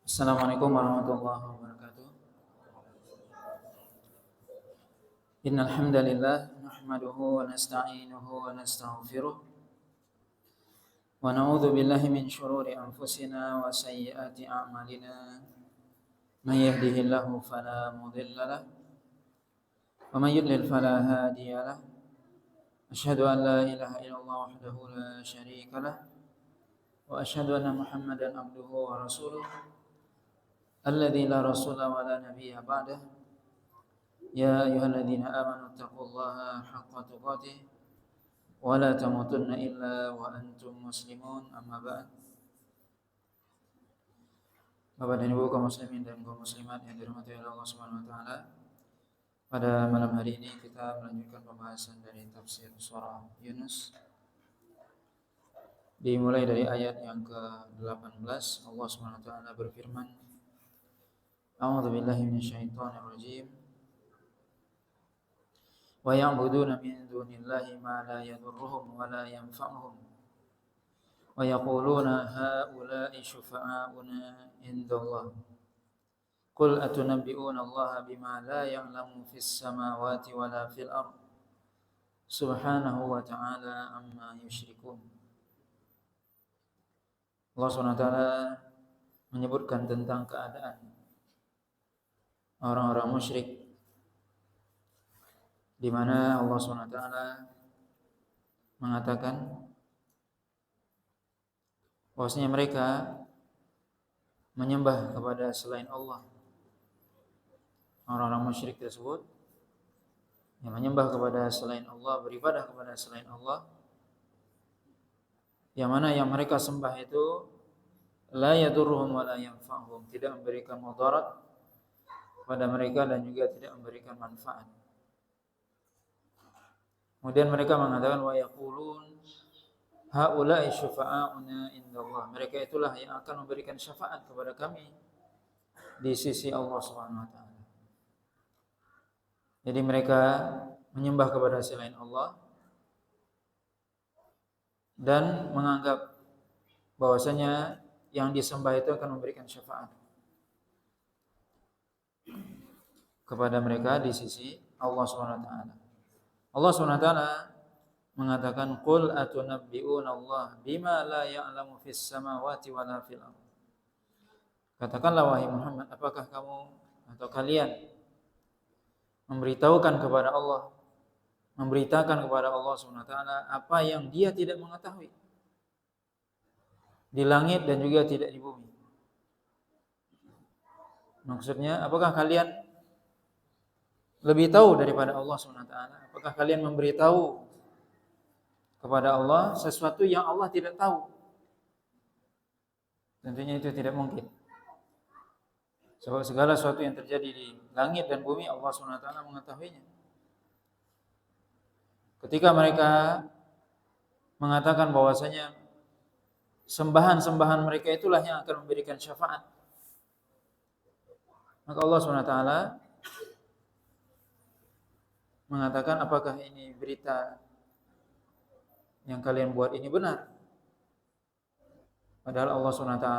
Assalamualaikum warahmatullahi wabarakatuh. Innal hamdalillah nahmaduhu wa nasta'inuhu wa nastaghfiruh wa na'udzu billahi min shururi anfusina wa sayyiati a'malina. May yahdihillahu fala mudilla lahu wa may yudlil fala hadiya lahu. Asyhadu an la ilaha illallah wahdahu la syarika lah wa asyhadu anna Muhammadan abduhu wa rasuluh alladzi la rasula wa la nabiyya ba'dahu. Ya ayyuhalladzina amanu taqullaha haqqa tuqatih wa la tamutunna illa wa antum muslimun, amma ba'd. Bapak dan Ibu kaum muslimin dan kaum muslimat yang dirahmati oleh Allah Subhanahu wa taala. Pada malam hari ini kita melanjutkan pembahasan dari tafsir surah Yunus. Dimulai dari ayat yang ke-18, Allah Subhanahu wa taala berfirman, A'udzu billahi minasyaitonir rajim. Wa ya'buduna min dunillahi ma la yadurruhum wa la yanfa'uhum wa yaquluna haula'i syufa'auna indallah qul atunabbi'una allaha bima la ya'lamu fis samawati wa la fil ard subhanahu wa ta'ala amma yusyrikun. Allah SWT menyebutkan tentang keadaan orang-orang musyrik, di mana Allah SWT mengatakan bahwasanya mereka menyembah kepada selain Allah. Orang-orang musyrik tersebut yang menyembah kepada selain Allah, beribadah kepada selain Allah, yang mana yang mereka sembah itu la yadurruhum wa la yanfa'uhum, tidak memberikan mudarat pada mereka dan juga tidak memberikan manfaat. Kemudian mereka mengatakan wa yaqulun haula'i syufa'auna indallah, mereka itulah yang akan memberikan syafaat kepada kami di sisi Allah Subhanahu wa taala. Jadi mereka menyembah kepada selain Allah dan menganggap bahwasanya yang disembah itu akan memberikan syafaat kepada mereka di sisi Allah Subhanahu wa taala. Allah Subhanahu wa taala mengatakan qul atunabbi'una Allah bima la ya'lamu fis samawati wa la fil ardh. Katakanlah wahai Muhammad, apakah kamu atau kalian memberitahukan kepada Allah, memberitakan kepada Allah Subhanahu wa taala apa yang Dia tidak mengetahui di langit dan juga tidak di bumi. Maksudnya, apakah kalian lebih tahu daripada Allah Subhanahu wa taala? Apakah kalian memberitahu kepada Allah sesuatu yang Allah tidak tahu? Tentunya itu tidak mungkin. Sebab segala sesuatu yang terjadi di langit dan bumi Allah SWT mengetahuinya. Ketika mereka mengatakan bahwasanya sembahan-sembahan mereka itulah yang akan memberikan syafaat, maka Allah SWT mengatakan, apakah ini berita yang kalian buat ini benar? Padahal Allah SWT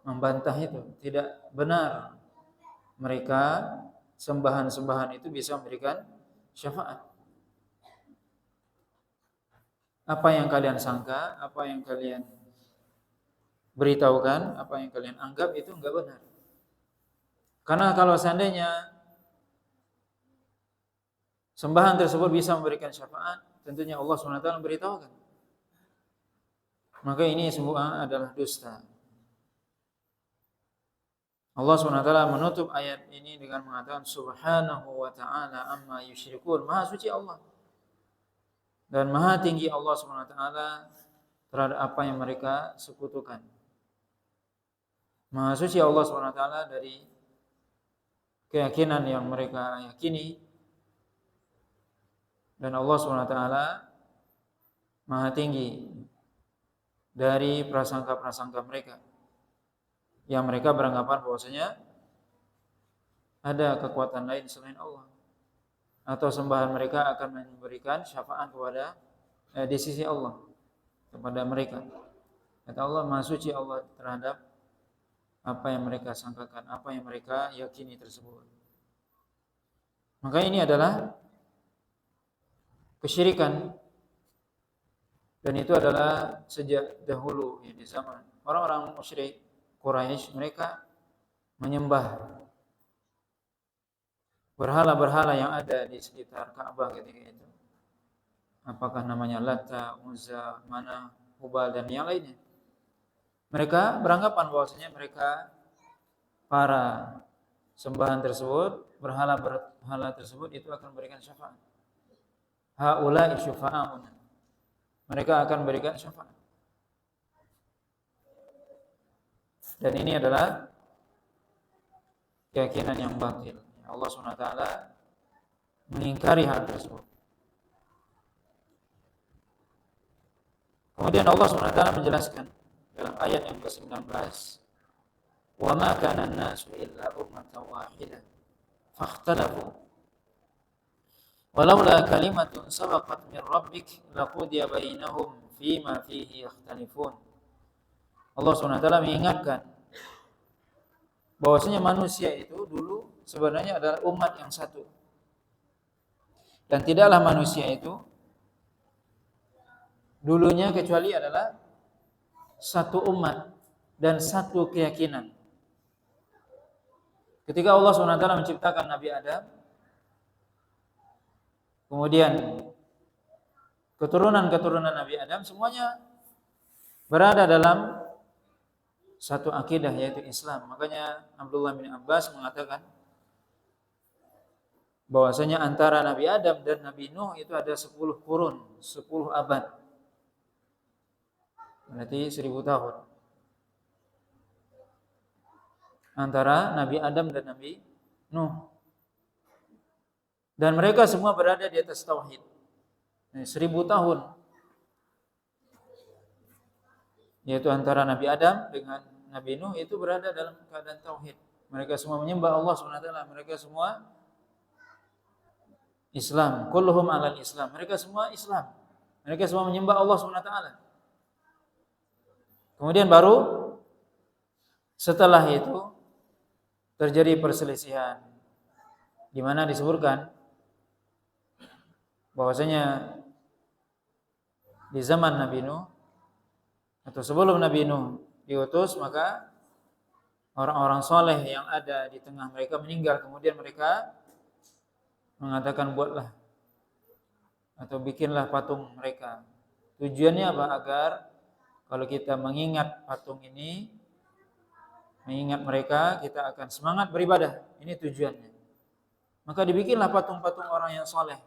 membantah itu, tidak benar mereka sembahan-sembahan itu bisa memberikan syafaat. Apa yang kalian sangka, apa yang kalian beritahukan, apa yang kalian anggap itu enggak benar. Karena kalau seandainya sembahan tersebut bisa memberikan syafaat, tentunya Allah SWT memberitahukan. Maka ini semua adalah dusta. Allah SWT menutup ayat ini dengan mengatakan subhanahu wa ta'ala amma yusyrikun. Maha suci Allah dan maha tinggi Allah SWT terhadap apa yang mereka sekutukan. Maha suci Allah SWT dari keyakinan yang mereka yakini, dan Allah SWT maha tinggi dari prasangka-prasangka mereka yang mereka beranggapan bahwasanya ada kekuatan lain selain Allah, atau sembahan mereka akan memberikan syafaat kepada di sisi Allah kepada mereka. Kata Allah, Maha Suci Allah terhadap apa yang mereka sangkakan, apa yang mereka yakini tersebut. Maka ini adalah kesyirikan, dan itu adalah sejak dahulu ya, di zaman orang-orang musyrik Quraisy, mereka menyembah berhala-berhala yang ada di sekitar Ka'bah ketika itu. Apakah namanya Lata, Uzza, Manah, Hubal dan yang lainnya. Mereka beranggapan bahwasanya mereka para sembahan tersebut, berhala tersebut itu akan memberikan syafaat. Haula'i syufa'auna. Mereka akan memberikan syafaat. Dan ini adalah keyakinan yang batil. Allah SWT mengingkari hal tersebut. Kemudian Allah SWT menjelaskan dalam ayat yang ke-19, "Wa ma kana an-nasu illa ummatan wahidah fakhtalafu walaula kalimatun sabaqat min rabbik laqudiya bainahum fima fihi yakhtalifun." Allah SWT mengingatkan bahwasanya manusia itu dulu sebenarnya adalah umat yang satu. Dan tidaklah manusia itu dulunya kecuali adalah satu umat dan satu keyakinan. Ketika Allah SWT menciptakan Nabi Adam, kemudian keturunan-keturunan Nabi Adam semuanya berada dalam satu akidah, yaitu Islam. Makanya Abdullah bin Abbas mengatakan bahwasanya antara Nabi Adam dan Nabi Nuh itu ada 10 kurun, 10 abad. Berarti 1000 tahun antara Nabi Adam dan Nabi Nuh. Dan mereka semua berada di atas tauhid. 1000 tahun. Yaitu antara Nabi Adam dengan Nabi Nuh itu berada dalam keadaan tauhid. Mereka semua menyembah Allah SWT. Mereka semua Islam. Kulluhum alal Islam. Mereka semua Islam. Mereka semua menyembah Allah SWT. Kemudian baru setelah itu terjadi perselisihan, di mana disebutkan bahwasanya di zaman Nabi Nuh atau sebelum Nabi Nuh diutus, maka orang-orang soleh yang ada di tengah mereka meninggal. Kemudian mereka mengatakan, buatlah atau bikinlah patung mereka. Tujuannya apa? Agar kalau kita mengingat patung ini, mengingat mereka, kita akan semangat beribadah. Ini tujuannya. Maka dibikinlah patung-patung orang yang soleh.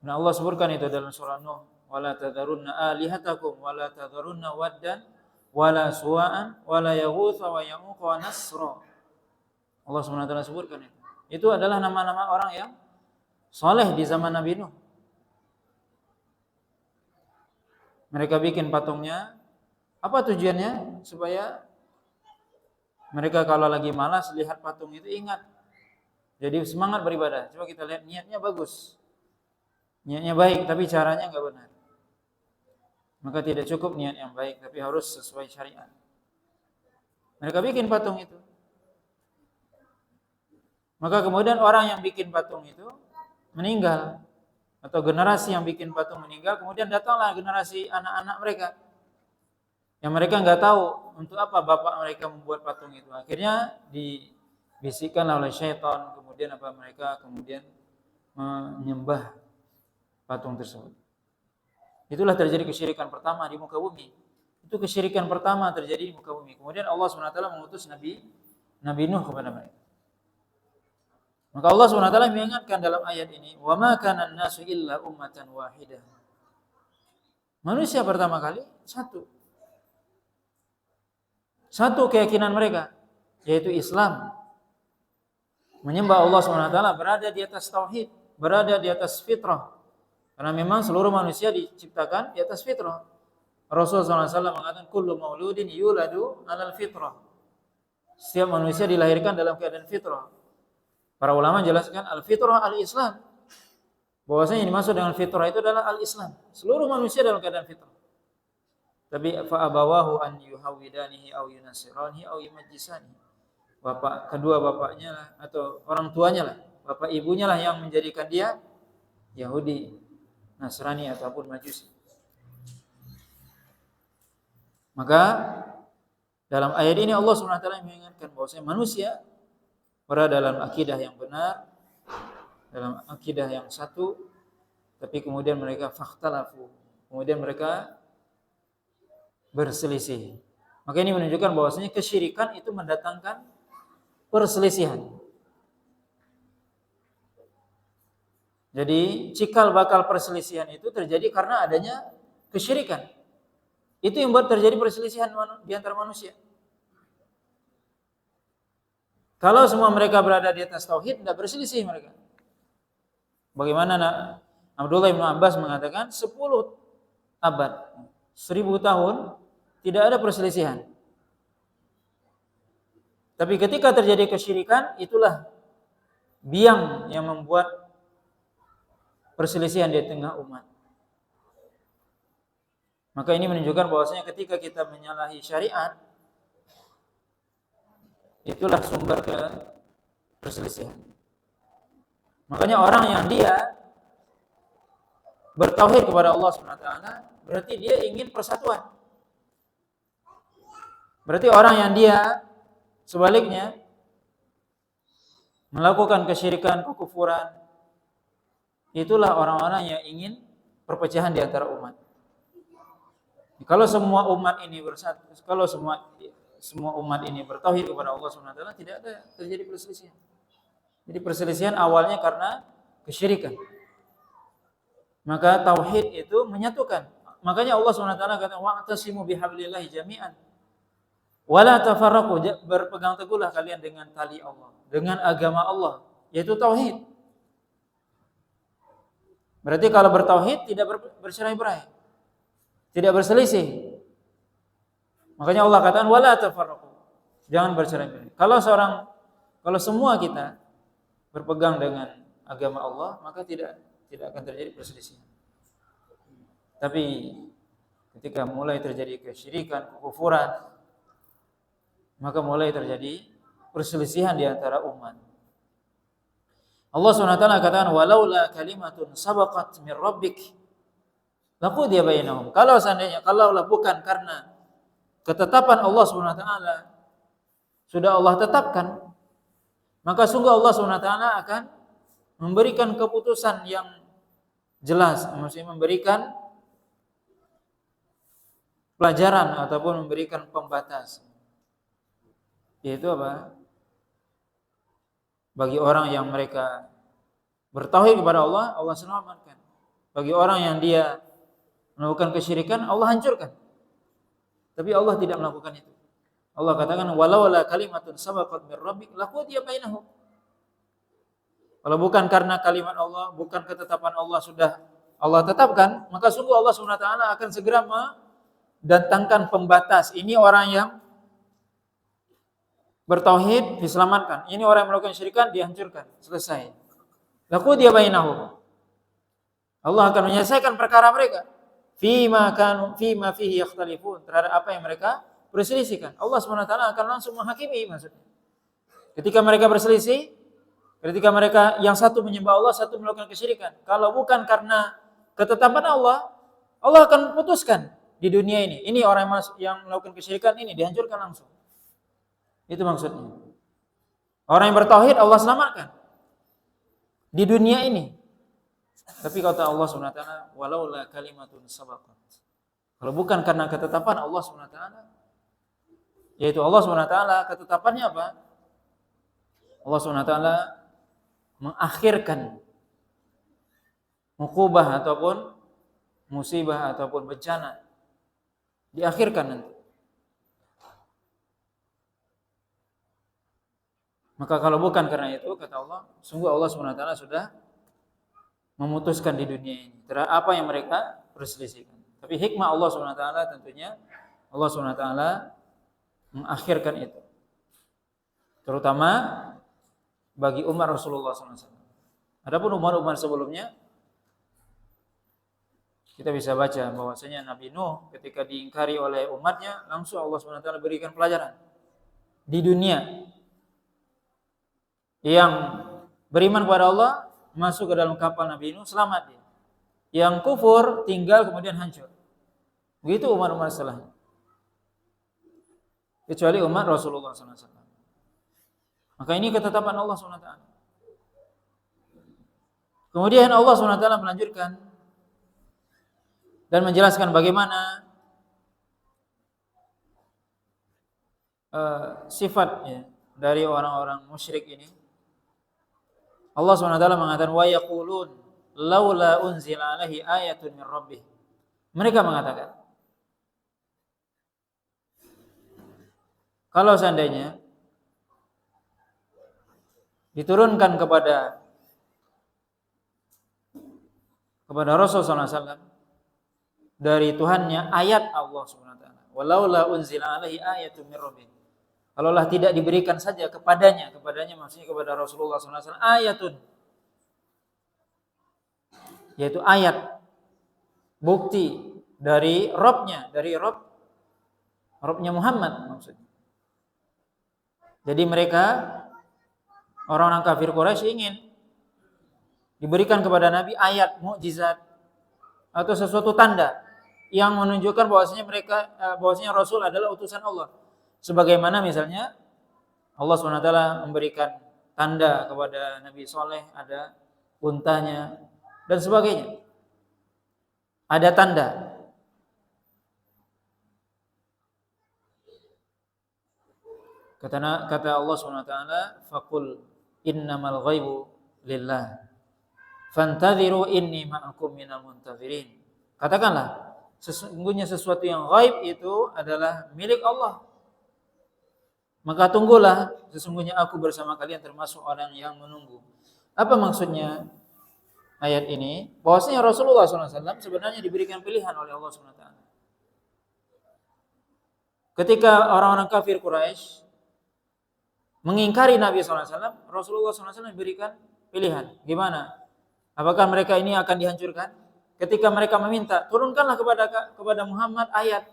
Nah, Allah sebutkan itu dalam surah Nuh, "Wala tadharunna alihatakum wala tadharunna waddan wala suwa'an wala yaghutsa wa ya'uqa wa nasra." Allah SWT sebutkan itu. Itu adalah nama-nama orang yang soleh di zaman Nabi Nuh. Mereka bikin patungnya. Apa tujuannya? Supaya mereka kalau lagi malas lihat patung itu ingat. Jadi semangat beribadah. Coba kita lihat, niatnya bagus. Niatnya baik, tapi caranya enggak benar. Maka tidak cukup niat yang baik, tapi harus sesuai syariat. Mereka bikin patung itu. Maka kemudian orang yang bikin patung itu meninggal. Atau generasi yang bikin patung meninggal, kemudian datanglah generasi anak-anak mereka. Yang mereka enggak tahu untuk apa bapak mereka membuat patung itu. Akhirnya dibisikkan oleh syaitan, kemudian mereka kemudian menyembah patung tersebut. Itulah terjadi kesyirikan pertama di muka bumi. Itu kesyirikan pertama terjadi di muka bumi. Kemudian Allah SWT mengutus Nabi Nuh kepada mereka. Maka Allah SWT mengingatkan dalam ayat ini, "Wa ma kana an-nasu illa ummatan wahidah." Manusia pertama kali satu. Satu keyakinan mereka, yaitu Islam. Menyembah Allah SWT, berada di atas tauhid, berada di atas fitrah. Karena memang seluruh manusia diciptakan di atas fitrah. Rasulullah SAW mengatakan, "Kullu mauludin yuladu 'alal fitrah." Setiap manusia dilahirkan dalam keadaan fitrah. Para ulama jelaskan al-fitrah al-Islam. Bahwasanya yang dimaksud dengan fitrah itu adalah al-Islam. Seluruh manusia dalam keadaan fitrah. Tapi fa abawahu an yuhawidanihi aw yunasiranihi aw yumajjisani. Kedua bapaknya lah, atau orang tuanya lah, bapak ibunya lah yang menjadikan dia Yahudi, Nasrani ataupun Majusi. Maka dalam ayat ini Allah SWT mengingatkan bahwasanya manusia berada dalam akidah yang benar, dalam akidah yang satu, tapi kemudian mereka fakhtalafu, kemudian mereka berselisih. Maka ini menunjukkan bahwasanya kesyirikan itu mendatangkan perselisihan. Jadi cikal bakal perselisihan itu terjadi karena adanya kesyirikan. Itu yang buat terjadi perselisihan di antara manusia. Kalau semua mereka berada di atas tauhid, tidak berselisih mereka. Bagaimana Abdullah bin Abbas mengatakan 10 abad, 1000 tahun tidak ada perselisihan. Tapi ketika terjadi kesyirikan, itulah biang yang membuat perselisihan di tengah umat. Maka ini menunjukkan bahwasanya ketika kita menyalahi syariat, itulah sumber ke perselisihan. Makanya orang yang dia bertauhid kepada Allah SWT, berarti dia ingin persatuan. Berarti orang yang dia sebaliknya melakukan kesyirikan, kekufuran, itulah orang-orang yang ingin perpecahan di antara umat. Kalau semua umat ini bersatu, kalau semua umat ini bertauhid kepada Allah SWT, tidak ada terjadi perselisihan. Jadi perselisihan awalnya karena kesyirikan. Maka tauhid itu menyatukan. Makanya Allah SWT kata wa'tasimu bihablillahi jami'an wala tafarraqu, berpegang teguhlah kalian dengan tali Allah, dengan agama Allah, yaitu tauhid. Berarti kalau bertauhid tidak bercerai-berai, tidak berselisih. Makanya Allah katakan wala tafarraqu, jangan bercerai-berai. Kalau semua kita berpegang dengan agama Allah, maka tidak akan terjadi perselisihan. Tapi ketika mulai terjadi kesyirikan, kekufuran, maka mulai terjadi perselisihan di antara umat. Allah SWT katakan walaula kalimatun sabaqat min rabbik laqudiya bainahum. Kalau bukan karena ketetapan Allah SWT sudah Allah tetapkan, maka sungguh Allah SWT akan memberikan keputusan yang jelas, maksudnya memberikan pelajaran ataupun memberikan pembatas. Yaitu apa? Bagi orang yang mereka bertauhid kepada Allah, Allah selamatkan. Bagi orang yang dia melakukan kesyirikan, Allah hancurkan. Tapi Allah tidak melakukan itu. Allah katakan walau la kalimatun sabaqat min rabbik laqudiya bainahum. Kalau bukan karena kalimat Allah, bukan ketetapan Allah sudah Allah tetapkan, maka sungguh Allah SWT akan segera mendatangkan pembatas. Ini orang yang bertauhid diselamatkan, ini orang yang melakukan syirikan dihancurkan, selesai. Laqudiya bainahum. Allah akan menyelesaikan perkara mereka. Fima fihi yakhtalifun, terhadap apa yang mereka berselisihkan. Allah SWT akan langsung menghakimi maksudnya. Ketika mereka berselisih, ketika mereka yang satu menyembah Allah, satu melakukan kesyirikan. Kalau bukan karena ketetapan Allah, Allah akan putuskan di dunia ini. Ini orang yang melakukan kesyirikan ini dihancurkan langsung. Itu maksudnya. Orang yang bertauhid Allah selamatkan di dunia ini. Tapi kata Allah SWT, walaula kalimatun sabaqat. Kalau bukan karena ketetapan Allah SWT, yaitu Allah SWT, ketetapannya apa? Allah SWT mengakhirkan mukubah ataupun musibah ataupun bencana. Diakhirkan nanti. Maka kalau bukan karena itu, kata Allah, sungguh Allah SWT sudah memutuskan di dunia ini terhadap apa yang mereka perselisihkan. Tapi hikmah Allah SWT tentunya Allah SWT mengakhirkan itu. Terutama bagi umat Rasulullah SAW. Adapun umat-umat sebelumnya Kita bisa baca bahwasanya Nabi Nuh ketika diingkari oleh umatnya, langsung Allah SWT berikan pelajaran. Di dunia, yang beriman kepada Allah masuk ke dalam kapal Nabi Nuh, selamat dia. Yang kufur tinggal kemudian hancur. Begitu umat-umat setelahnya. Kecuali umat Rasulullah SAW. Maka ini ketetapan Allah SWT. Kemudian Allah SWT melanjutkan dan menjelaskan bagaimana sifat ya, dari orang-orang musyrik ini. Allah SWT mengatakan wa yaqulun laula unzila alaihi ayatun min rabbih. Mereka mengatakan, kalau seandainya diturunkan kepada Rasulullah SAW dari Tuhannya ayat Allah SWT. Walaula unzila alaihi ayatun min rabbih. Kalaulah tidak diberikan saja kepadanya maksudnya kepada Rasulullah SAW ayatun, yaitu ayat bukti dari Rabb-nya, dari Rabb-nya Muhammad maksudnya. Jadi mereka orang-orang kafir Quraisy ingin diberikan kepada Nabi ayat, mukjizat atau sesuatu tanda yang menunjukkan bahwasanya Rasul adalah utusan Allah. Sebagaimana misalnya Allah SWT memberikan tanda kepada Nabi Saleh, ada untanya dan sebagainya. Ada tanda. Kata Allah SWT, faqul innamal ghaibu lillah fantadhiru inni ma'akum minal muntadhirin. Katakanlah, sesungguhnya sesuatu yang ghaib itu adalah milik Allah. Maka tunggulah, sesungguhnya aku bersama kalian termasuk orang yang menunggu. Apa maksudnya ayat ini? Bahwasanya Rasulullah SAW sebenarnya diberikan pilihan oleh Allah SWT. Ketika orang-orang kafir Quraisy mengingkari Nabi SAW, Rasulullah SAW diberikan pilihan. Gimana? Apakah mereka ini akan dihancurkan? Ketika mereka meminta, turunkanlah kepada Muhammad ayat.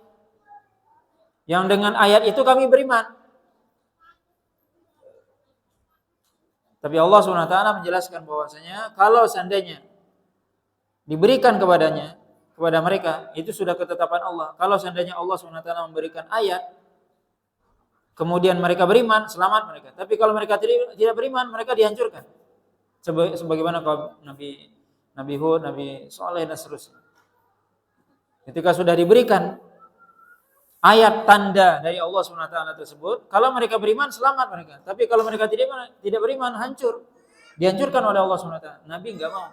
Yang dengan ayat itu kami beriman. Tapi Allah SWT menjelaskan bahwasanya kalau seandainya diberikan kepada mereka, itu sudah ketetapan Allah. Kalau seandainya Allah SWT memberikan ayat, kemudian mereka beriman, selamat mereka. Tapi kalau mereka tidak beriman, mereka dihancurkan. Sebagaimana kaum Nabi Hud, Nabi Saleh dan seterusnya. Ketika sudah diberikan ayat tanda dari Allah SWT tersebut, kalau mereka beriman, selamat mereka. Tapi kalau mereka tidak beriman, hancur. Dihancurkan oleh Allah SWT. Nabi enggak mau.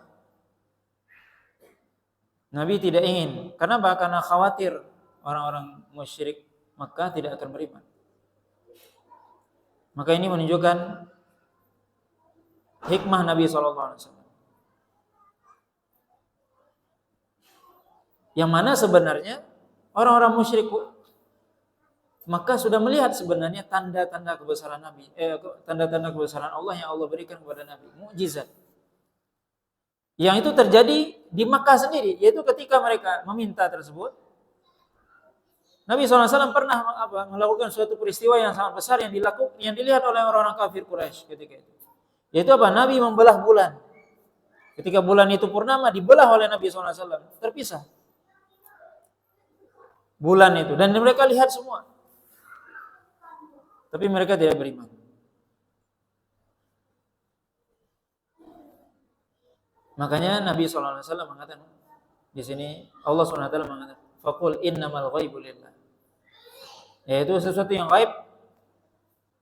Nabi tidak ingin. Kenapa? Karena khawatir orang-orang musyrik Makkah tidak akan beriman. Maka ini menunjukkan hikmah Nabi SAW. Yang mana sebenarnya orang-orang musyrik Maka sudah melihat sebenarnya tanda-tanda kebesaran Nabi, tanda-tanda kebesaran Allah yang Allah berikan kepada Nabi, mukjizat. Yang itu terjadi di Makkah sendiri, yaitu ketika mereka meminta tersebut, Nabi SAW pernah melakukan suatu peristiwa yang sangat besar yang dilihat oleh orang-orang kafir Quraisy ketika itu. Yaitu apa? Nabi membelah bulan. Ketika bulan itu purnama dibelah oleh Nabi SAW, terpisah bulan itu, dan mereka lihat semua. Tapi mereka tidak beriman. Makanya Nabi SAW mengatakan di sini, Allah SWT mengatakan, faqul innamal ghaibu lillah. Yaitu sesuatu yang gaib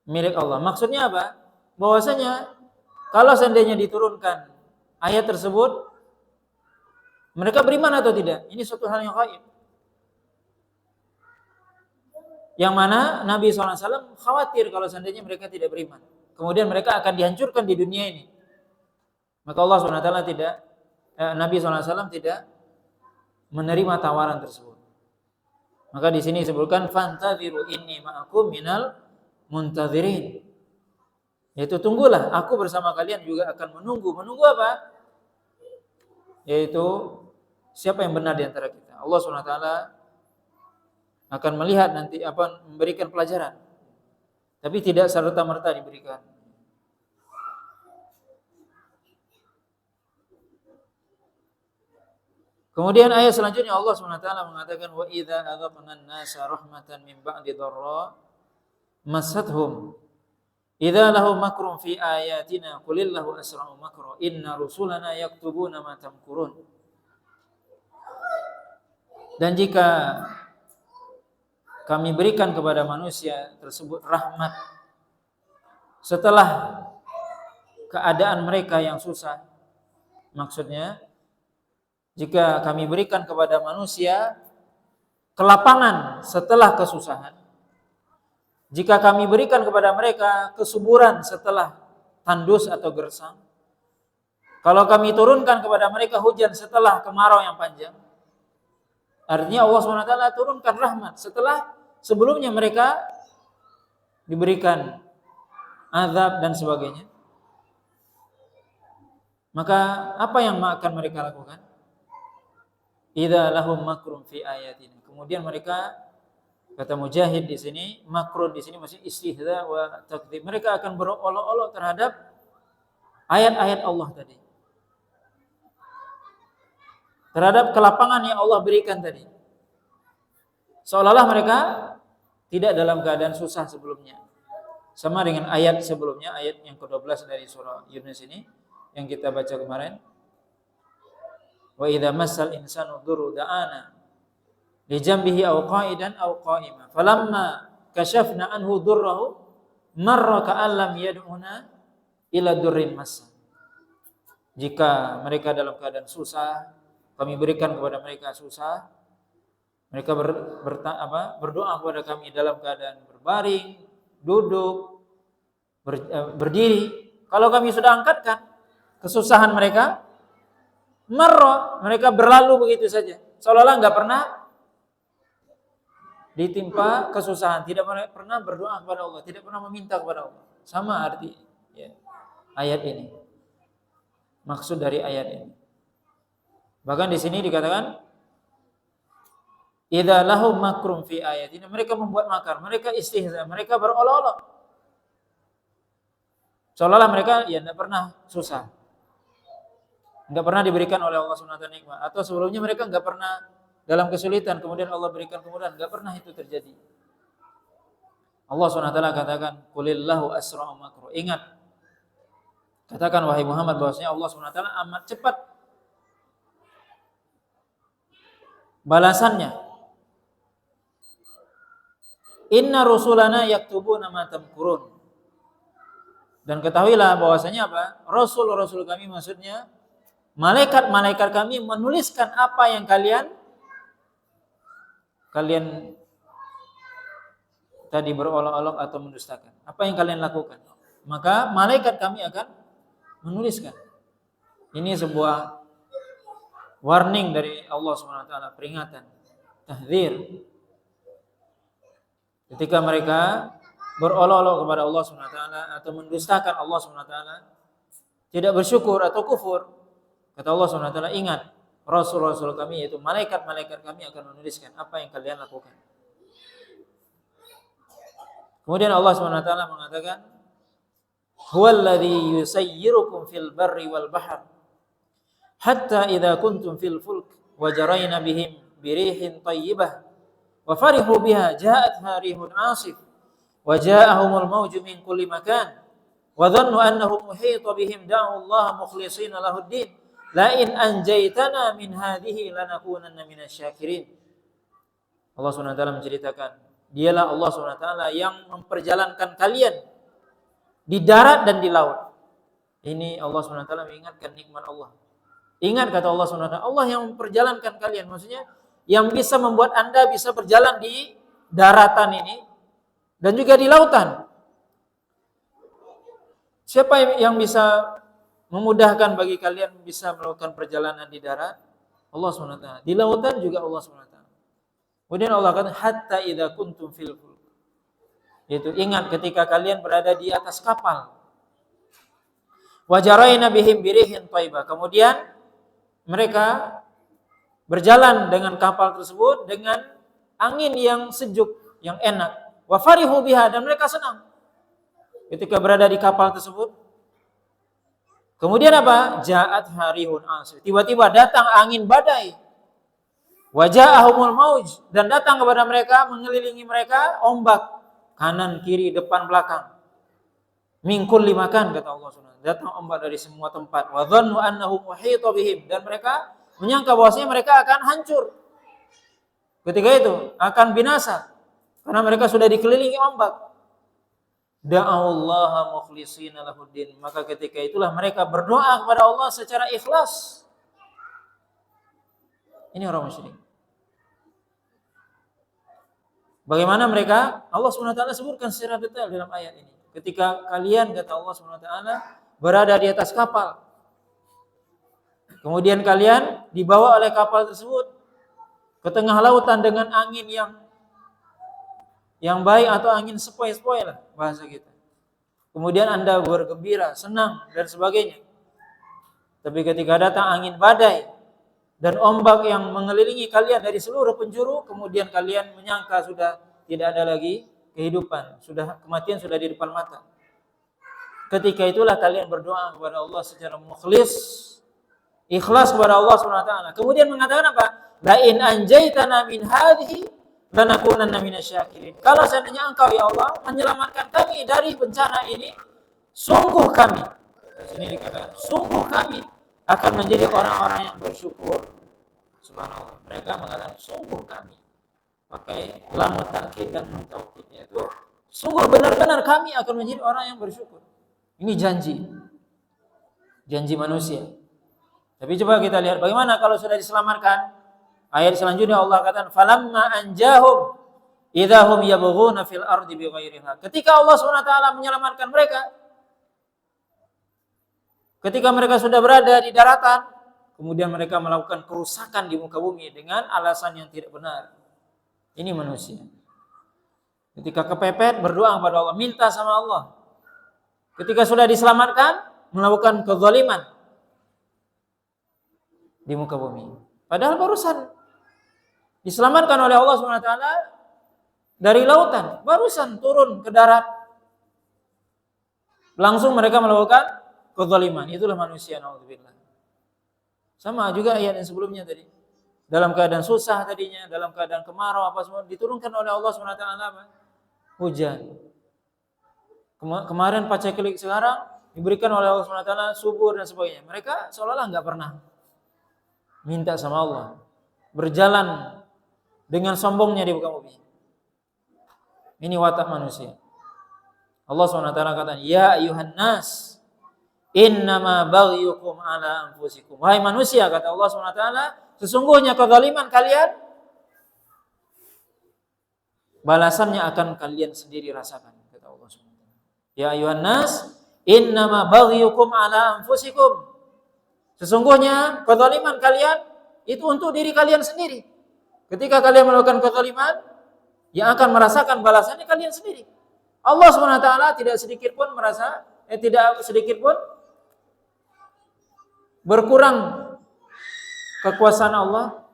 milik Allah. Maksudnya apa? Bahwasanya kalau seandainya diturunkan ayat tersebut, mereka beriman atau tidak? Ini suatu hal yang gaib. Yang mana Nabi SAW khawatir kalau seandainya mereka tidak beriman. Kemudian mereka akan dihancurkan di dunia ini. Maka Allah SWT Nabi SAW tidak menerima tawaran tersebut. Maka di sini disebutkan fantadhiru inni ma'akum minal muntadhirin. Yaitu tunggulah, aku bersama kalian juga akan menunggu. Menunggu apa? Yaitu siapa yang benar di antara kita. Allah SWT akan melihat nanti memberikan pelajaran. Tapi tidak serta-merta diberikan. Kemudian ayat selanjutnya Allah SWT mengatakan wa idza adzaqna an-nasa rahmatan min ba'di dharra massatuhum idza lahum makrun fi ayatina qulillahu asra'u makra inna rusulana yaktubuna ma tamkurun. Dan jika kami berikan kepada manusia tersebut rahmat setelah keadaan mereka yang susah, maksudnya jika kami berikan kepada manusia kelapangan setelah kesusahan, jika kami berikan kepada mereka kesuburan setelah tandus atau gersang, kalau kami turunkan kepada mereka hujan setelah kemarau yang panjang, artinya Allah SWT turunkan rahmat setelah sebelumnya mereka diberikan azab dan sebagainya. Maka apa yang akan mereka lakukan? Idza lahum makrun fi ayatina. Kemudian mereka, kata Mujahid di sini, makrun di sini masih istihza wa takdzib. Mereka akan berolok-olok terhadap ayat-ayat Allah tadi. Terhadap kelapangan yang Allah berikan tadi. Seolah-olah mereka tidak dalam keadaan susah sebelumnya. Sama dengan ayat sebelumnya, ayat yang ke-12 dari surah Yunus ini yang kita baca kemarin. Wa idza massal insanu dhurru da'ana li jambihi aw qa'idan aw qa'ima falamma kashafna anhu dhurrahu marra ka'an lam yad'una ila dhurrin massa. Jika mereka dalam keadaan susah, kami berikan kepada mereka susah, mereka berdoa kepada kami dalam keadaan berbaring, duduk, berdiri. Kalau kami sudah angkatkan kesusahan mereka, marra, mereka berlalu begitu saja, seolah-olah enggak pernah ditimpa kesusahan, tidak pernah berdoa kepada Allah, tidak pernah meminta kepada Allah. Sama arti ya, ayat ini. Maksud dari ayat ini. Bahkan di sini dikatakan idza lahum makrum fi ayatina, mereka membuat makar, mereka istihza, mereka berolok-olok. Seolah-olah mereka ya tidak pernah susah. Enggak pernah diberikan oleh Allah SWT nikmat, atau sebelumnya mereka enggak pernah dalam kesulitan kemudian Allah berikan kemudahan, enggak pernah itu terjadi. Allah SWT katakan qulillahu asra'u makru. Ingat, katakan wahai Muhammad bahwasanya Allah SWT amat cepat balasannya. Inna rusulana yaktubuna ma tamkurun. Dan ketahuilah bahwasanya apa? Rasul-rasul kami, maksudnya malaikat-malaikat kami menuliskan apa yang kalian tadi berolok-olok atau mendustakan. Apa yang kalian lakukan? Maka malaikat kami akan menuliskan. Ini sebuah warning dari Allah SWT, peringatan, tahdzir. Ketika mereka berolok-olok kepada Allah SWT atau mendustakan Allah SWT, tidak bersyukur atau kufur, kata Allah SWT, ingat, Rasul-Rasul kami, yaitu malaikat-malaikat kami akan menuliskan apa yang kalian lakukan. Kemudian Allah SWT mengatakan, huwallazi yusayyirukum fil barri wal bahr hatta idza kuntum fil fulk wa jarayna bihim birihin thayyibah wa farihu biha ja'atha rihun 'asif wa ja'ahumul mawju min kulli makan wa dhannu annahum muhita bihim da'u Allah mukhlishina lahud-din la in anjaytana min hadhihi lanakunanna minasyakirin. Allah SWT menceritakan, dialah Allah SWT yang memperjalankan kalian di darat dan di laut. Ini Allah SWT mengingatkan nikmat Allah. Ingat, kata Allah SWT, Allah yang memperjalankan kalian, maksudnya yang bisa membuat Anda bisa berjalan di daratan ini dan juga di lautan. Siapa yang bisa memudahkan bagi kalian bisa melakukan perjalanan di darat? Allah SWT. Di lautan juga Allah SWT. Kemudian Allah kata hatta idza kuntum fil fulk. Yaitu ingat ketika kalian berada di atas kapal. Wa jarayna bihim birihin thayyibah. Kemudian mereka berjalan dengan kapal tersebut dengan angin yang sejuk, yang enak. Wa farihu biha, dan mereka senang ketika berada di kapal tersebut. Kemudian apa? Ja'at harihun asif. Tiba-tiba datang angin badai. Wa ja'ahumul mauj, dan datang kepada mereka, mengelilingi mereka ombak kanan, kiri, depan, belakang. Min kulli makan, kata Allah SWT. Datang ombak dari semua tempat. Wa dhannu annahum uhita bihim, dan mereka menyangka bahwasanya mereka akan hancur. Ketika itu akan binasa karena mereka sudah dikelilingi ombak. Da'allaha mukhlishina lahuddin, maka ketika itulah mereka berdoa kepada Allah secara ikhlas. Ini orang musyrik. Bagaimana mereka? Allah SWT sebutkan secara detail dalam ayat ini. Ketika kalian, kata Allah SWT, berada di atas kapal, kemudian kalian dibawa oleh kapal tersebut ke tengah lautan dengan angin yang baik atau angin sepoi-sepoi lah bahasa kita. Kemudian Anda bergembira, senang dan sebagainya. Tapi ketika datang angin badai dan ombak yang mengelilingi kalian dari seluruh penjuru, kemudian kalian menyangka sudah tidak ada lagi kehidupan, kematian sudah di depan mata. Ketika itulah kalian berdoa kepada Allah secara mukhlis, ikhlas kepada Allah SWT. Kemudian mengatakan apa? La in anjaitana min hadhihi lanakunanna minasyakirin. Kalau seandainya Engkau ya Allah menyelamatkan kami dari bencana ini, sungguh kami, sini dikatakan, sungguh kami akan menjadi orang-orang yang bersyukur. Subhanallah. Mereka mengatakan sungguh kami. Pakai lam taukid dan nun taukidnya itu, sungguh benar-benar kami akan menjadi orang yang bersyukur. Ini janji manusia. Tapi coba kita lihat bagaimana kalau sudah diselamatkan. Ayat selanjutnya Allah katakan, falamma anjahum idahum yabghuna fil ardi bighairi haq. Ketika Allah SWT menyelamatkan mereka, ketika mereka sudah berada di daratan, kemudian mereka melakukan kerusakan di muka bumi dengan alasan yang tidak benar. Ini manusia. Ketika kepepet, berdoa kepada Allah, minta sama Allah. Ketika sudah diselamatkan, melakukan kezaliman di muka bumi. Padahal barusan diselamatkan oleh Allah SWT dari lautan, barusan turun ke darat. Langsung mereka melakukan kezaliman. Itulah manusia, naudzubillah. Sama juga ayat yang sebelumnya tadi. Dalam keadaan susah tadinya, dalam keadaan kemarau apa semua diturunkan oleh Allah SWT apa? Hujan. Kemarin paceklik, sekarang diberikan oleh Allah SWT subur dan sebagainya. Mereka seolah-olah nggak pernah minta sama Allah. Berjalan dengan sombongnya di muka bumi. Ini watak manusia. Allah SWT kata, ya ayuhan nas, innama baghyukum ala anfusikum. Wahai manusia, kata Allah SWT, sesungguhnya kezaliman kalian, balasannya akan kalian sendiri rasakan, kata Allah SWT. Ya ayuhan nas, innama baghyukum ala anfusikum. Sesungguhnya kezaliman kalian itu untuk diri kalian sendiri. Ketika kalian melakukan kezaliman, yang akan merasakan balasannya kalian sendiri. Allah SWT tidak sedikit pun berkurang kekuasaan Allah,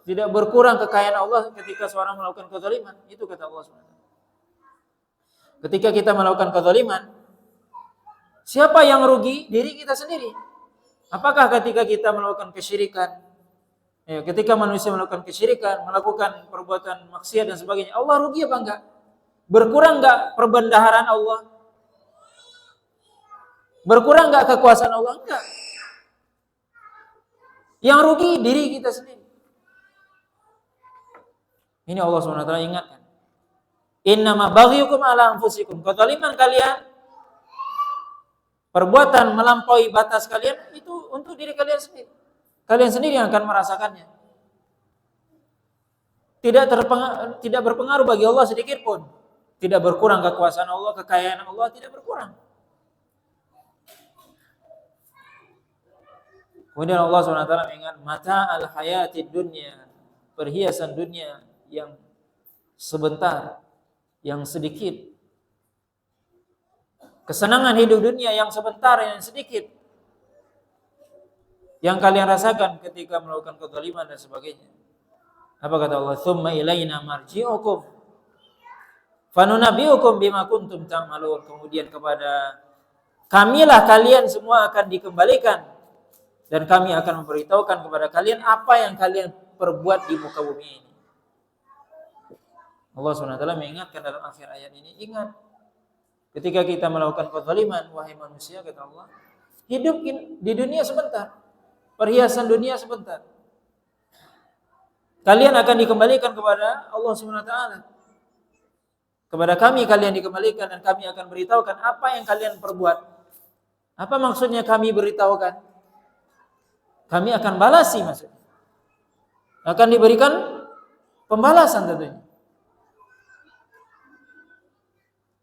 tidak berkurang kekayaan Allah ketika seorang melakukan kezaliman. Itu kata Allah SWT. Ketika kita melakukan kezaliman, siapa yang rugi? Diri kita sendiri. Apakah ketika kita melakukan kesyirikan, ketika manusia melakukan kesyirikan, melakukan perbuatan maksiat dan sebagainya, Allah rugi apa enggak? Berkurang enggak perbendaharaan Allah? Berkurang enggak kekuasaan Allah? Enggak. Yang rugi diri kita sendiri. Ini Allah SWT ingatkan. Innama baghyukum ala anfusikum. Kezaliman kalian, perbuatan melampaui batas kalian, itu untuk diri kalian sendiri. Kalian sendiri yang akan merasakannya. Tidak berpengaruh bagi Allah sedikit pun. Tidak berkurang kekuasaan Allah, kekayaan Allah tidak berkurang. Kemudian Allah SWT mengingat mata al-hayatid dunya, perhiasan dunia yang sebentar, yang sedikit. Kesenangan hidup dunia yang sebentar, yang sedikit. yang kalian rasakan ketika melakukan kezaliman dan sebagainya. Apa kata Allah? Tsumma ilaina marji'ukum fanunabbi'ukum bima kuntum ta'malun. Kemudian kepada kamilah kalian semua akan dikembalikan dan kami akan memberitahukan kepada kalian apa yang kalian perbuat di muka bumi ini. Allah SWT mengingatkan dalam akhir ayat ini, ingat ketika kita melakukan kezaliman, wahai manusia, kata Allah, hidup di dunia sebentar, perhiasan dunia sebentar. Kalian akan dikembalikan kepada Allah SWT. Kepada kami kalian dikembalikan dan kami akan beritahukan apa yang kalian perbuat. Apa maksudnya kami beritahukan? Kami akan balasi maksudnya. Akan diberikan pembalasan tentunya.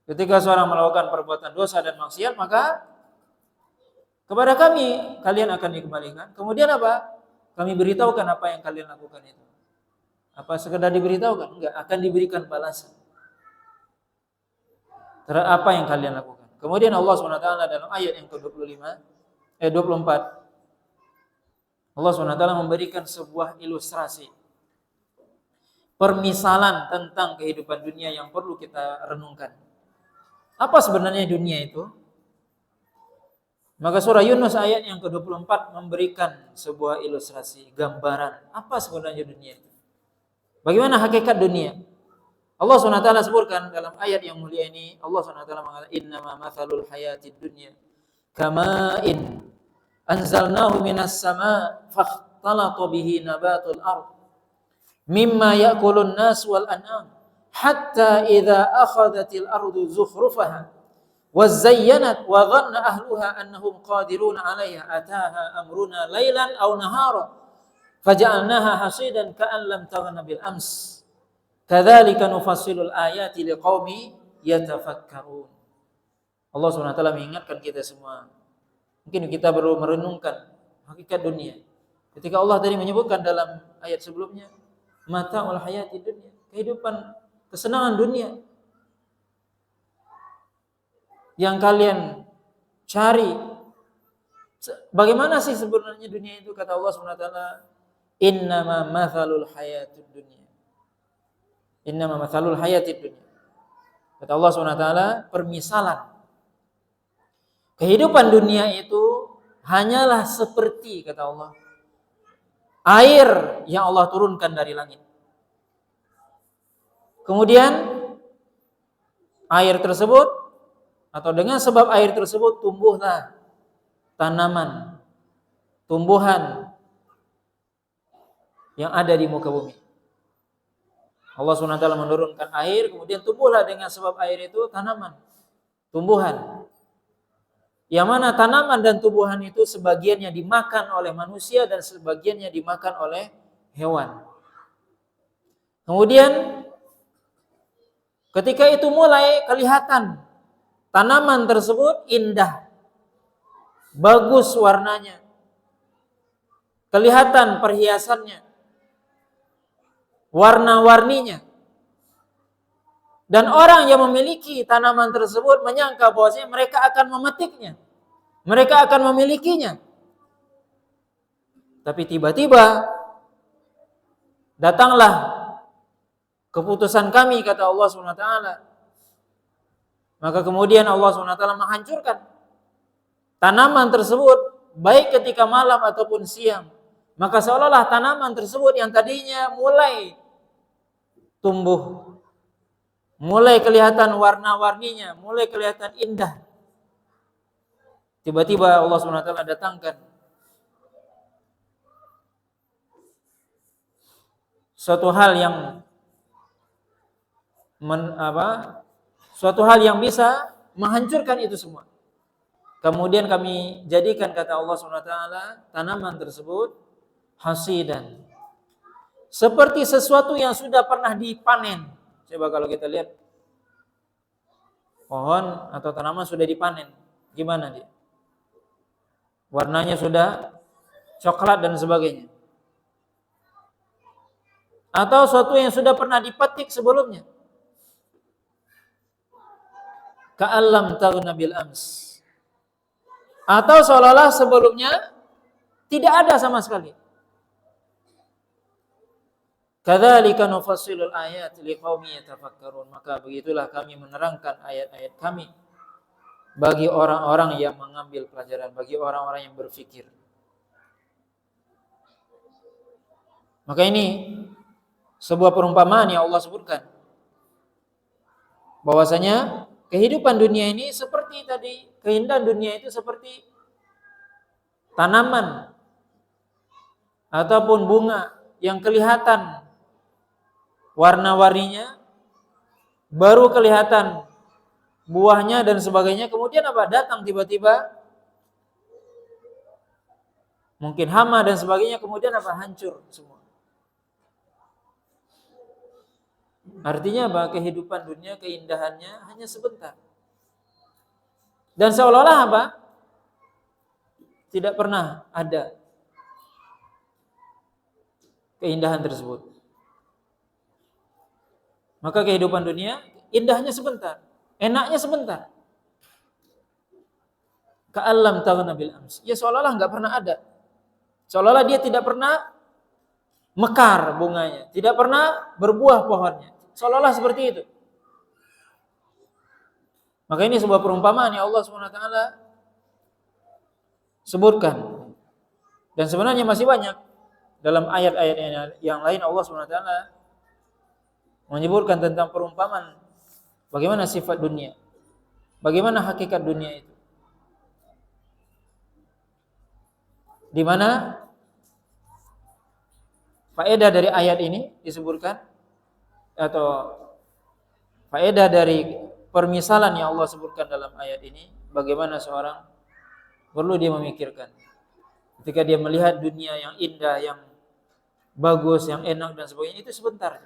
Ketika seorang melakukan perbuatan dosa dan maksiat, maka kepada kami kalian akan dikembalikan. Kemudian apa? Kami beritahukan apa yang kalian lakukan itu. Apa sekedar diberitahukan? Enggak, akan diberikan balasan terhadap apa yang kalian lakukan. Kemudian Allah SWT dalam ayat yang ke-24, Allah SWT memberikan sebuah ilustrasi, permisalan tentang kehidupan dunia yang perlu kita renungkan. Apa sebenarnya dunia itu? Maka surah Yunus ayat yang ke-24 memberikan sebuah ilustrasi, gambaran apa sebenarnya dunia itu. Bagaimana hakikat dunia? Allah SWT sebutkan dalam ayat yang mulia ini, Allah SWT mengatakan, innama mathalul hayatid dunya kama'in anzalnahu minas sama' fakhtalata bihi nabatul ard mimma ya'kulun nas wal an'am hatta idza akhadhatil ardu zukhrufaha wazayyanat wa dhanna ahluha annahum qadiruna 'alayha ataha amruna lailan aw nahara faja'alnaha hasidan ka'an lam taghna bil ams kadzalika nufassilul ayati liqaumi yatafakkarun. Allah SWT mengingatkan kita semua. Mungkin kita perlu merenungkan hakikat dunia. Ketika Allah tadi menyebutkan dalam ayat sebelumnya, mata'ul hayati dunia, kehidupan kesenangan dunia yang kalian cari. Bagaimana sih sebenarnya dunia itu? Kata Allah SWT, innama mathalul hayatid dunya. Innama mathalul hayatid dunya. Kata Allah SWT, permisalan kehidupan dunia itu hanyalah seperti, kata Allah, air yang Allah turunkan dari langit. Kemudian air tersebut, atau dengan sebab air tersebut tumbuhlah tanaman, tumbuhan yang ada di muka bumi. Allah SWT menurunkan air, kemudian tumbuhlah dengan sebab air itu tanaman, tumbuhan. Yang mana tanaman dan tumbuhan itu sebagiannya dimakan oleh manusia dan sebagiannya dimakan oleh hewan. Kemudian ketika itu mulai kelihatan tanaman tersebut indah, bagus warnanya, kelihatan perhiasannya, warna-warninya. Dan orang yang memiliki tanaman tersebut menyangka bahwasanya mereka akan memetiknya, mereka akan memilikinya. Tapi tiba-tiba datanglah keputusan kami, kata Allah SWT. Maka kemudian Allah SWT menghancurkan tanaman tersebut, baik ketika malam ataupun siang. Maka seolah-olah tanaman tersebut yang tadinya mulai tumbuh, mulai kelihatan warna-warninya, mulai kelihatan indah, tiba-tiba Allah SWT datangkan suatu hal yang bisa menghancurkan itu semua. Kemudian kami jadikan, kata Allah SWT, tanaman tersebut hasidan, seperti sesuatu yang sudah pernah dipanen. Coba kalau kita lihat pohon atau tanaman sudah dipanen, gimana dia? Warnanya sudah coklat dan sebagainya. Atau sesuatu yang sudah pernah dipetik sebelumnya. Ka'allam taghna bil ams. Atau seolah-olah sebelumnya Tidak ada sama sekali. Kadzalika nufassilul ayati liqaumin yatafakkarun. Maka begitulah kami menerangkan ayat-ayat kami bagi orang-orang yang mengambil pelajaran, bagi orang-orang yang berfikir. Maka ini sebuah perumpamaan yang Allah sebutkan, bahwasanya kehidupan dunia ini seperti tadi, keindahan dunia itu seperti tanaman ataupun bunga yang kelihatan warna-warninya, baru kelihatan buahnya dan sebagainya, kemudian apa? Datang tiba-tiba mungkin hama dan sebagainya, kemudian apa? Hancur semua. Artinya apa? Kehidupan dunia, keindahannya hanya sebentar. Dan seolah-olah apa? Tidak pernah ada keindahan tersebut. Maka kehidupan dunia indahnya sebentar, enaknya sebentar. Ka'allam taghna bil ams. Ya seolah-olah enggak pernah ada. Seolah-olah dia tidak pernah mekar bunganya, tidak pernah berbuah pohonnya. Seolah-olah seperti itu. Maka ini sebuah perumpamaan yang Allah SWT sebutkan. Dan sebenarnya masih banyak dalam ayat-ayat yang lain Allah SWT menyebutkan tentang perumpamaan bagaimana sifat dunia, bagaimana hakikat dunia itu. Di mana faedah dari ayat ini disebutkan, atau faedah dari permisalan yang Allah sebutkan dalam ayat ini, bagaimana seorang perlu dia memikirkan ketika dia melihat dunia yang indah, yang bagus, yang enak dan sebagainya, itu sebentar.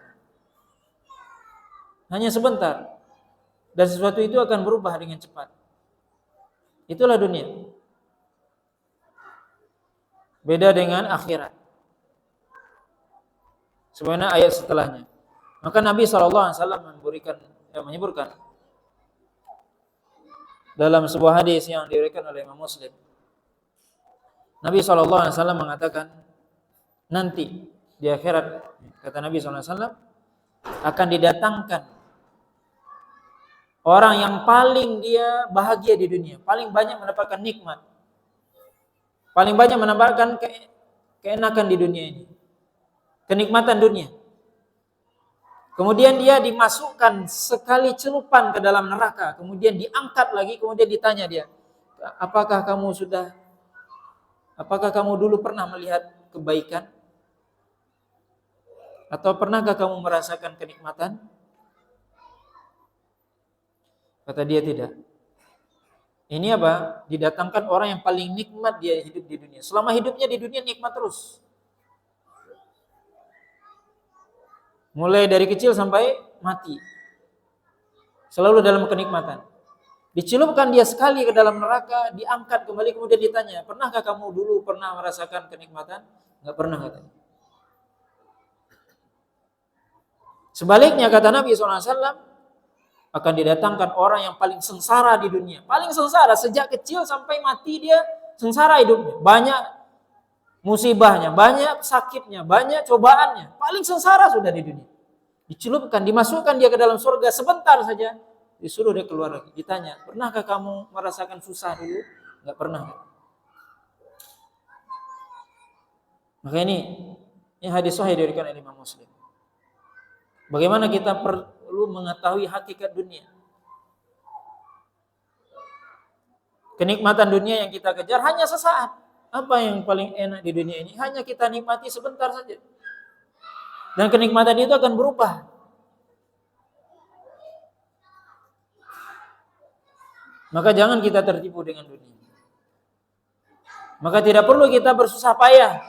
Hanya sebentar. Dan sesuatu itu akan berubah dengan cepat. Itulah dunia. Beda dengan akhirat. Sebenarnya ayat setelahnya. Maka Nabi SAW menyebutkan dalam sebuah hadis yang diriwayatkan oleh Imam Muslim. Nabi SAW mengatakan, nanti di akhirat, kata Nabi SAW, akan didatangkan orang yang paling dia bahagia di dunia, paling banyak mendapatkan nikmat, paling banyak mendapatkan keenakan di dunia ini, kenikmatan dunia. Kemudian dia dimasukkan sekali celupan ke dalam neraka, kemudian diangkat lagi, kemudian ditanya dia, apakah kamu dulu pernah melihat kebaikan? Atau pernahkah kamu merasakan kenikmatan? Kata dia tidak. Ini apa? Didatangkan orang yang paling nikmat dia hidup di dunia. Selama hidupnya di dunia nikmat terus. Mulai dari kecil sampai mati. Selalu dalam kenikmatan. Dicelupkan dia sekali ke dalam neraka, diangkat kembali, kemudian ditanya, pernahkah kamu dulu pernah merasakan kenikmatan? Enggak pernah, katanya. Sebaliknya kata Nabi SAW, akan didatangkan orang yang paling sengsara di dunia. Paling sengsara, sejak kecil sampai mati dia sengsara hidupnya. Banyak musibahnya, banyak sakitnya, banyak cobaannya. Paling sengsara sudah di dunia. Dicelupkan, dimasukkan dia ke dalam surga sebentar saja. Disuruh dia keluar lagi. Ditanya, pernahkah kamu merasakan susah dulu? Enggak pernah. Maka ini hadis sahih diriwayatkan oleh Imam Muslim. Bagaimana kita perlu mengetahui hakikat dunia. Kenikmatan dunia yang kita kejar hanya sesaat. Apa yang paling enak di dunia ini? Hanya kita nikmati sebentar saja. Dan kenikmatan itu akan berubah. Maka jangan kita tertipu dengan dunia. Maka tidak perlu kita bersusah payah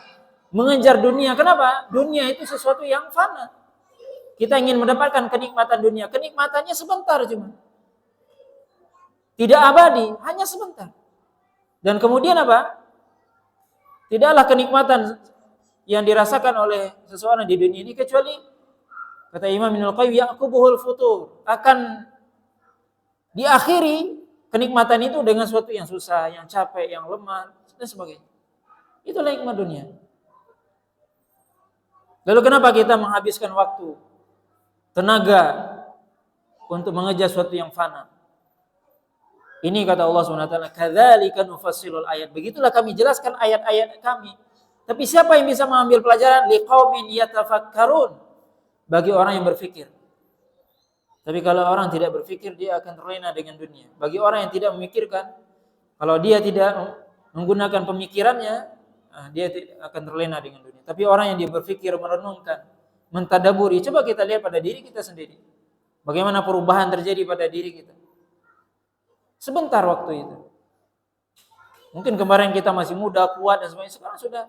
mengejar dunia. Kenapa? Dunia itu sesuatu yang fana. Kita ingin mendapatkan kenikmatan dunia. Kenikmatannya sebentar cuma. Tidak abadi, hanya sebentar. Dan kemudian apa? Tidaklah kenikmatan yang dirasakan oleh seseorang di dunia ini kecuali, kata Imam Ibnul Qayyim, yaqubuhul futur, akan diakhiri kenikmatan itu dengan sesuatu yang susah, yang capek, yang lemah dan sebagainya. Itulah nikmat dunia. Lalu kenapa kita menghabiskan waktu, tenaga untuk mengejar sesuatu yang fana? Ini kata Allah SWT, kadzalika nufassilul ayat. Begitulah kami jelaskan ayat-ayat kami. Tapi siapa yang bisa mengambil pelajaran? Liqaumin yatafakkarun. Bagi orang yang berfikir. Tapi kalau orang tidak berfikir, dia akan terlena dengan dunia. Bagi orang yang tidak memikirkan, kalau dia tidak menggunakan pemikirannya, dia akan terlena dengan dunia. Tapi orang yang dia berfikir, merenungkan, mentadaburi, coba kita lihat pada diri kita sendiri. Bagaimana perubahan terjadi pada diri kita. Sebentar waktu itu. Mungkin kemarin kita masih muda, kuat dan sebagainya. Sekarang sudah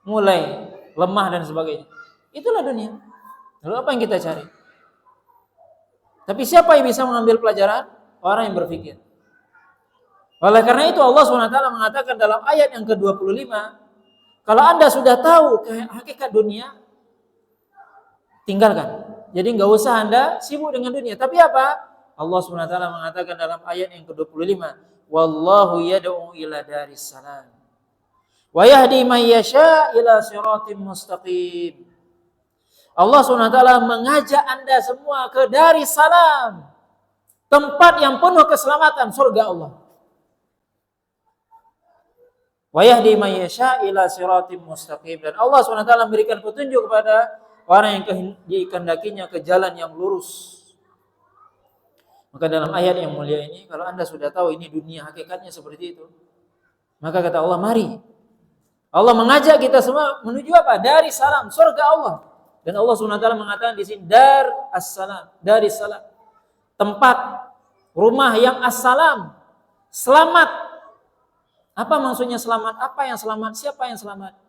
mulai lemah dan sebagainya. Itulah dunia. Lalu apa yang kita cari? Tapi siapa yang bisa mengambil pelajaran? Orang yang berfikir. Oleh karena itu Allah SWT mengatakan dalam ayat yang ke-25, kalau Anda sudah tahu hakikat dunia, tinggalkan. Jadi nggak usah Anda sibuk dengan dunia. Tapi apa? Allah SWT mengatakan dalam ayat yang ke-25, wallahu yad'u ila daris salam wa yahdi man yasha ila siratim mustaqim. Allah SWT mengajak Anda semua ke daris salam, tempat yang penuh keselamatan, surga Allah. Wa yahdi man yasha ila siratim mustaqim, dan Allah SWT memberikan petunjuk kepada orang yang dikehendakinya ke jalan yang lurus. Maka dalam ayat yang mulia ini, kalau Anda sudah tahu ini dunia hakikatnya seperti itu, maka kata Allah, mari. Allah mengajak kita semua menuju apa? Daris salam, surga Allah. Dan Allah SWT mengatakan di sini dar as-salam, daris salam, tempat rumah yang as-salam, selamat. Apa maksudnya selamat? Apa yang selamat? Siapa yang selamat?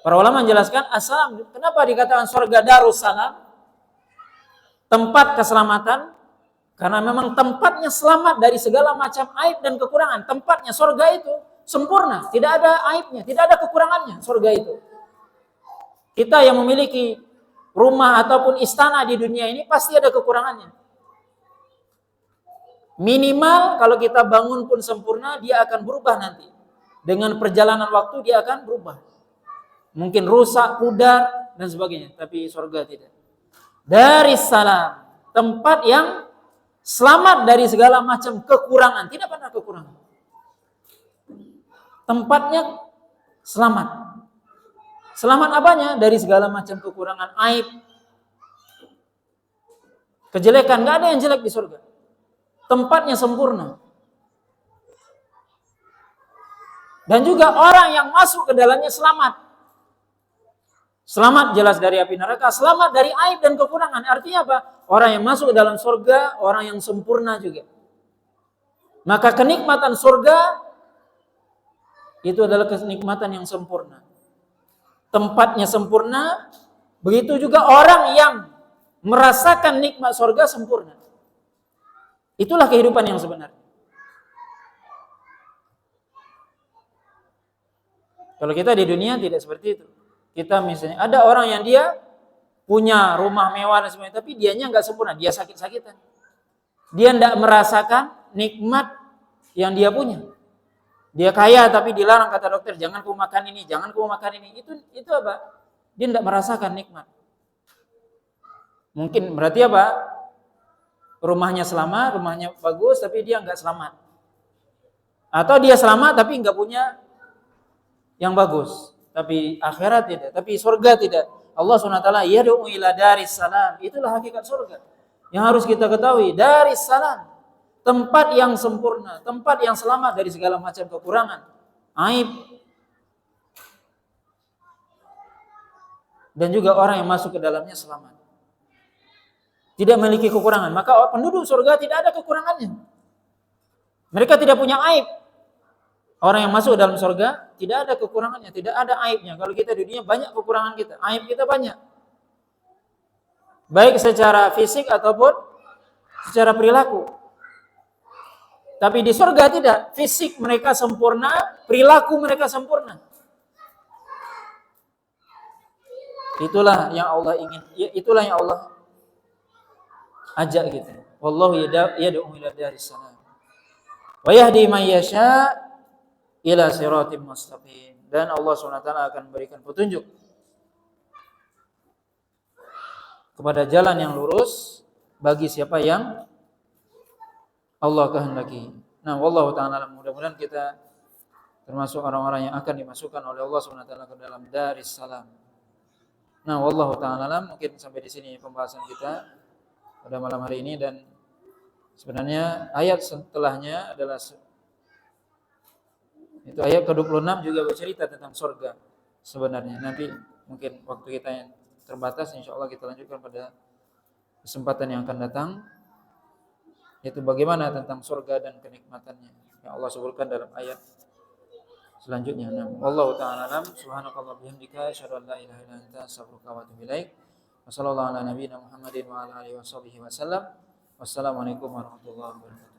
Para ulama menjelaskan as-salam. Kenapa dikatakan surga darussalam? Tempat keselamatan. Karena memang tempatnya selamat dari segala macam aib dan kekurangan. Tempatnya surga itu sempurna, tidak ada aibnya, tidak ada kekurangannya surga itu. Kita yang memiliki rumah ataupun istana di dunia ini pasti ada kekurangannya. Minimal kalau kita bangun pun sempurna, dia akan berubah nanti. Dengan perjalanan waktu dia akan berubah. Mungkin rusak, pudar, dan sebagainya. Tapi surga tidak. Daris salam, tempat yang selamat dari segala macam kekurangan. Tidak pernah kekurangan. Tempatnya selamat. Selamat apanya? Dari segala macam kekurangan, aib, kejelekan. Gak ada yang jelek di surga. Tempatnya sempurna. Dan juga orang yang masuk ke dalamnya selamat. Selamat jelas dari api neraka, selamat dari aib dan kekurangan. Artinya apa? Orang yang masuk ke dalam surga, orang yang sempurna juga. Maka kenikmatan surga itu adalah kenikmatan yang sempurna. Tempatnya sempurna, begitu juga orang yang merasakan nikmat surga sempurna. Itulah kehidupan yang sebenarnya. Kalau kita di dunia tidak seperti itu. Kita misalnya ada orang yang dia punya rumah mewah dan sebagainya, tapi dianya nggak sempurna, dia sakit-sakitan. Dia tidak merasakan nikmat yang dia punya. Dia kaya tapi dilarang kata dokter, jangan kau makan ini, jangan kau makan ini. Itu apa? Dia tidak merasakan nikmat. Mungkin berarti apa? Rumahnya selamat, rumahnya bagus, tapi dia nggak selamat. Atau dia selamat tapi nggak punya yang bagus. Tapi akhirat tidak, tapi surga tidak. Allah SWT yad'u ila daris salam. Itulah hakikat surga. Yang harus kita ketahui, daris salam. Tempat yang sempurna, tempat yang selamat dari segala macam kekurangan, aib. Dan juga orang yang masuk ke dalamnya selamat. Tidak memiliki kekurangan. Maka penduduk surga tidak ada kekurangannya. Mereka tidak punya aib. Orang yang masuk dalam surga tidak ada kekurangannya, tidak ada aibnya. Kalau kita di dunia banyak kekurangan kita, aib kita banyak. Baik secara fisik ataupun secara perilaku. Tapi di surga tidak, fisik mereka sempurna, perilaku mereka sempurna. Itulah yang Allah ingin, itulah yang Allah ajak kita. Wallahu yad'u ila daris salam. Wa yahdi man yasha ila siratim mustaqim. dan Allah SWT akan memberikan petunjuk kepada jalan yang lurus bagi siapa yang Allah kehendaki. Nah, wallahu ta'ala, mudah-mudahan kita termasuk orang-orang yang akan dimasukkan oleh Allah SWT ke dalam Daris Salam. Nah, wallahu ta'ala, mungkin sampai di sini pembahasan kita pada malam hari ini, dan sebenarnya ayat setelahnya adalah itu ayat ke-26 juga bercerita tentang surga sebenarnya. Nanti mungkin waktu kita yang terbatas, insyaallah kita lanjutkan pada kesempatan yang akan datang, yaitu bagaimana tentang surga dan kenikmatannya yang Allah sebutkan dalam ayat selanjutnya. Nah, wallahu ta'ala alam, subhanakallah bihamdika asyhadu an la ilaha illa anta astaghfiruka wa atubu ilaik. Wassallallahu ala nabiyyina Muhammadin wa ala alihi washabihi wasallam. Wassalamualaikum warahmatullahi wabarakatuh.